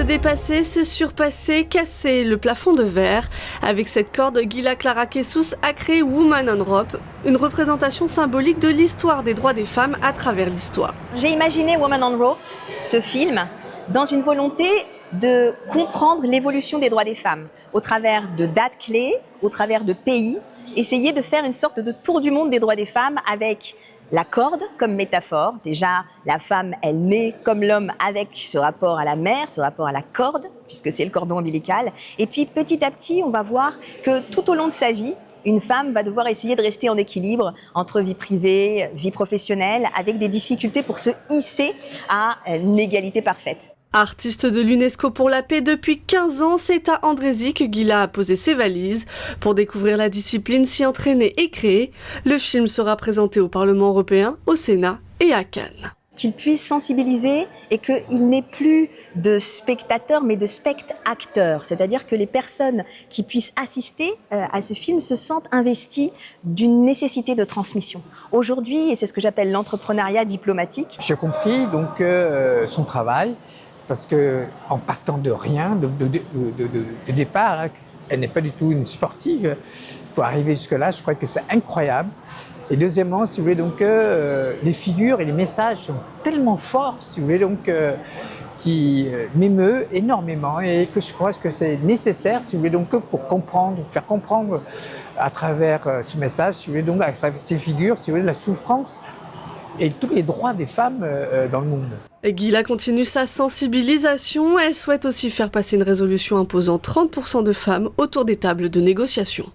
dépasser, se surpasser, casser le plafond de verre. Avec cette corde, Gila Clara Kessous a créé Woman on Rope, une représentation symbolique de l'histoire des droits des femmes à travers l'histoire. J'ai imaginé Woman on Rope, ce film, dans une volonté de comprendre l'évolution des droits des femmes, au travers de dates clés, au travers de pays, essayer de faire une sorte de tour du monde des droits des femmes avec la corde comme métaphore. Déjà, la femme, elle naît comme l'homme avec ce rapport à la mère, ce rapport à la corde, puisque c'est le cordon ombilical. Et puis, petit à petit, on va voir que tout au long de sa vie, une femme va devoir essayer de rester en équilibre entre vie privée, vie professionnelle, avec des difficultés pour se hisser à une égalité parfaite. Artiste de l'UNESCO pour la paix depuis 15 ans, c'est à Andrézy que Gila a posé ses valises. Pour découvrir la discipline, s'y entraîner et créer, le film sera présenté au Parlement européen, au Sénat et à Cannes. Qu'il puisse sensibiliser et qu'il n'ait plus de spectateurs mais de spectateurs. C'est-à-dire que les personnes qui puissent assister à ce film se sentent investies d'une nécessité de transmission. Aujourd'hui, et c'est ce que j'appelle l'entrepreneuriat diplomatique. J'ai compris donc son travail. Parce qu'en partant de rien, de départ, hein, elle n'est pas du tout une sportive. Pour arriver jusque-là, je crois que c'est incroyable. Et deuxièmement, si vous voulez, donc, les figures et les messages sont tellement forts, si vous voulez, donc, qui m'émeut énormément et que je crois que c'est nécessaire, si vous voulez, donc, pour comprendre, faire comprendre à travers ce message, si vous voulez, donc, à travers ces figures, si vous voulez, la souffrance et tous les droits des femmes dans le monde. Gila continue sa sensibilisation. Elle souhaite aussi faire passer une résolution imposant 30% de femmes autour des tables de négociation.